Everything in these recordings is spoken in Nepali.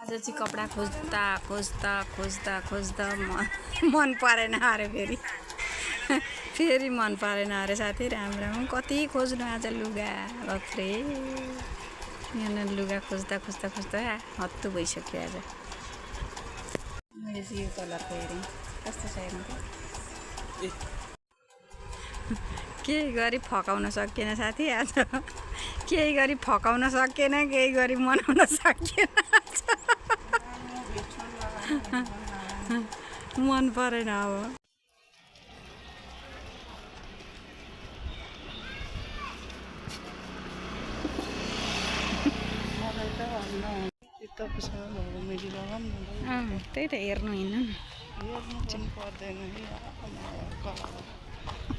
आज चाहिँ कपडा खोज्दा खोज्दा खोज्दा खोज्दा मन परेन अरे फेरि मन परेन अरे साथी। राम्रो कति खोज्नु आज लुगा बाफ्रे। यहाँ लुगा खोज्दा खोज्दा खोज्दा हत्तु भइसक्यो आज। मैले चाहिँ यो कलरको हेरेँ कस्तो छ हेर्नु त। केही गरी फकाउन सकिएन साथी आज। केही गरी फकाउन सकिएन, केही गरी मनाउन सकिएन। मन परेन अब। त्यही त हेर्नु हिँड्नु हेर्नु पर्दैन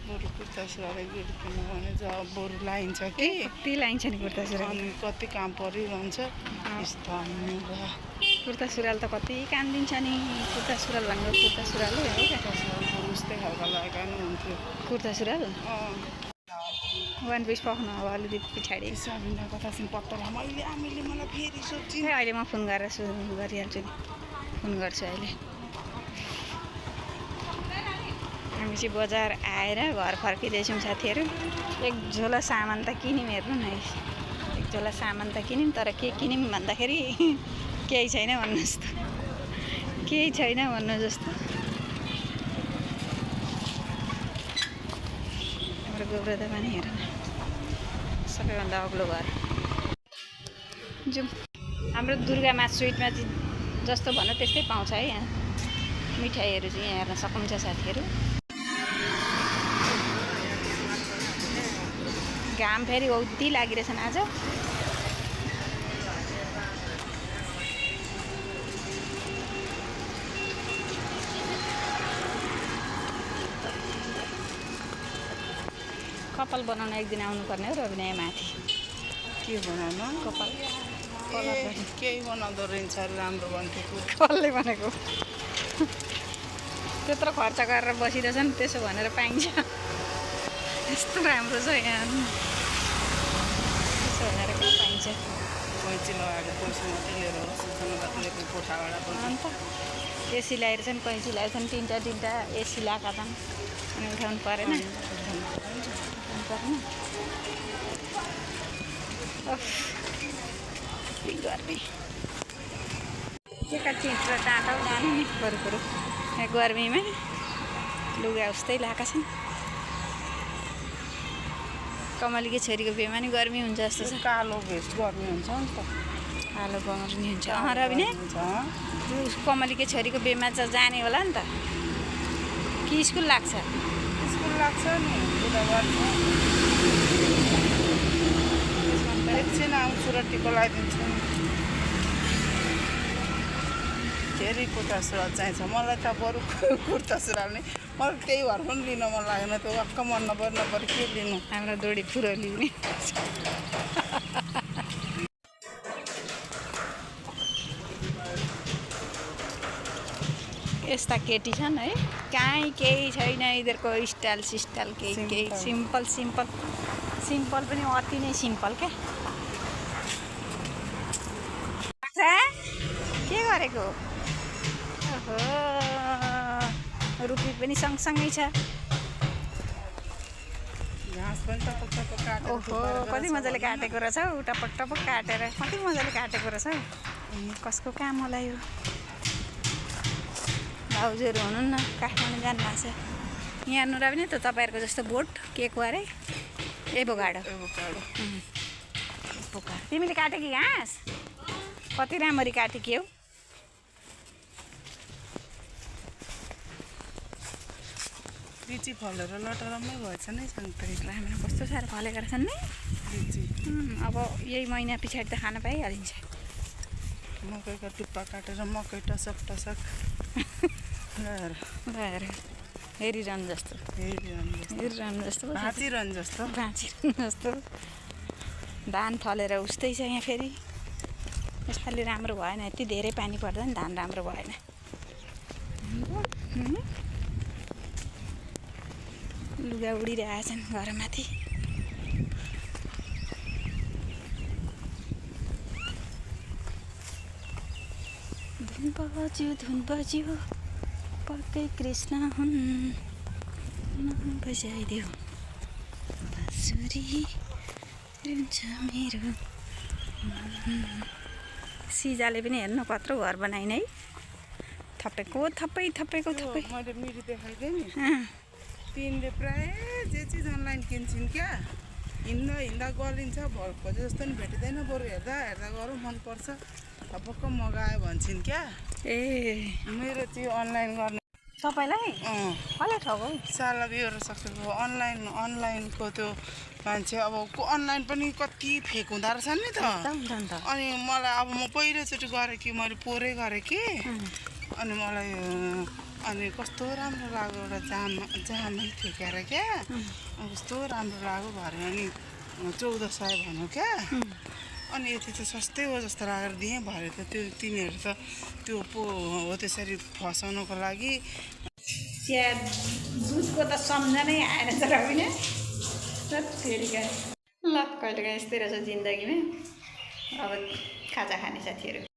बरु कुर्ता सुरुवाल किन्नु भने चाहिँ बरु लाइन्छ कि कति लाइन्छ नि कुर्ता सुरुवाल। अनि कति काम परिरहन्छ। कुर्ता सुरुवाल त कति काम दिन्छ नि। कुर्ता सुरुवाल भनेको कुर्ता सुरुवालै हो क्या। उस्तै खालको लगाएका नि हुन्थ्यो कुर्ता सुरुवाल। वान पिस पक्नु अब अलिकति पछाडि साबिना कतासिन पत्ता मैले मलाई फेरि सोध्छु। अहिले म फोन गरेर गरिहाल्छु नि। फोन गर्छु अहिले। हामी चाहिँ बजार आएर घर फर्किँदैछौँ साथीहरू। एक झोला सामान त किन्यौँ हेर्नु न। एक झोला सामान त किन्यौँ तर के किन्यौँ भन्दाखेरि केही छैन भन्नुहोस् त। केही छैन भन्नु जस्तो। हाम्रो गोब्रो पनि हेर न सबैभन्दा अग्लो घर। जाउँ। हाम्रो दुर्गामा स्विटमा चाहिँ जस्तो भन्यो त्यस्तै पाउँछ है यहाँ। मिठाईहरू चाहिँ यहाँ हेर्न सक्नुहुन्छ साथीहरू। घाम फेरि औधी लागिरहेछन् आज। कपाल बनाउन एक दिन आउनुपर्ने हो रविना माथि। के बनाउनु कपाल केही बनाउँदो रहेछ राम्रो भन्थ्यो। कसले भनेको। त्यत्रो खर्च गरेर बसिरहेछन् त्यसो भनेर पाइन्छ। यस्तो राम्रो छ यहाँ। त्यसो भनेर कहाँ पाइन्छ। कैँची लगाएको पैसा मात्रै लिएर सुल्तानको कोठाबाट अन्त एसी लगाइरहेछन्, कैँची लगाइरहेछन्। तिनवटा एसी लगाएका छन् अनि उठाउनु परेन। गर्मी के का चिन्छ टाढो जानु नि बरु यहाँ गर्मीमा लुगा उस्तै लगाएका छन्। कमलीको छोरीको बिहेमा नि गर्मी हुन्छ जस्तो छ। कालो भेस्ट गर्मी हुन्छ नि त। कालो गर्मी हुन्छ रविना। कमलीको छोरीको बिहेमा चाहिँ जाने होला नि त कि स्कुल लाग्छ। स्कुल लाग्छ नि बुधबार। एकछिन आउँछु र टिको लगाइदिन्छु। फेरि कुर्ता सुरुवाल चाहिन्छ मलाई त। बरु कुर्ता सुरुवाल नै मलाई त्यही भएर पनि लिन मन लागेन। त्यो वाक्क मन नपर्ने के लिनु। हाम्रो दोडी पुरो लिउने। यस्ता केटी छन् है। काहीँ केही छैन यिनीहरूको स्टाइल सिस्टाइल केही सिम्पल सिम्पल सिम्पल पनि अति नै सिम्पल क्या। के गरेको। ओहो रुपी पनि सँगसँगै छ। घाँस पनि टपक टपक काटेको। ओहो कति मजाले काटेको रहेछ हौ। टपक टपक काटेर कति मजाले काटेको रहेछ हौ। कसको काम होला यो। भाउजूहरू हुनुहुन्न काठमाडौँ जानुभएको छ। यहाँ नुरा पनि त तपाईँहरूको जस्तो बोट के को अरे एभोकाडो। तिमीले काटे कि घाँस कति राम्ररी काटे कि हौ। लिची फलेर लटरम्मै भएछ नि सन्तरी। राम्रो कस्तो साह्रो फलेका रहेछन् नि लिची। अब यही महिना पछाडि त खान पाइहालिन्छ। मकैका टुप्पा काटेर मकै टसक टसक लगाएर हेरिरहनु जस्तो। हेरिरहनु जस्तो भाँचिरहनु जस्तो। भाँचिरहनु जस्तो। धान फलेर उस्तै छ यहाँ फेरि। यसपालि राम्रो भएन। यति धेरै पानी पर्दा नि धान राम्रो भएन। लुगा उडिरहेछन् घरमाथि। धुन बज्यो पक्कै कृष्ण हुन् बजाइदेऊ बाँसुरी रुन्छ मेरो सिजाले पनि हेर्नु कत्रो घर बनाइन है थपेको थप्पै मैले मिरी देखाइदिएँ नि तिनले प्रायः जे चिज अनलाइन किन्छन् क्या हिँड्दा गलिन्छ खोजे जस्तो नि भेटिँदैन बरु हेर्दा गरौँ मनपर्छ पक्क मगायो भन्छन् क्या ए मेरो चाहिँ अनलाइन गर्ने तपाईँलाई कसले ठगो साला बिहोर सकेको अनलाइनको त्यो मान्छे अब अनलाइन पनि कति फेक हुँदो रहेछ नि त अनि मलाई अब म पहिलोचोटि गरेँ कि मैले पोरै गरेँ कि अनि मलाई अनि कस्तो राम्रो लाग्यो एउटा जामै ठेकेर क्या कस्तो राम्रो लाग्यो भरे अनि 1400 भन्यो क्या अनि यति त सस्तै हो जस्तो लागेर दिएँ भरे त त्यो तिनीहरू त त्यो पो हो त्यसरी फसाउनको लागि चिया दुधको त सम्झनै आएन तर पनि फेरि ल कहिले काहीँ यस्तै रहेछ जिन्दगीमा अब खाजा खाने साथीहरू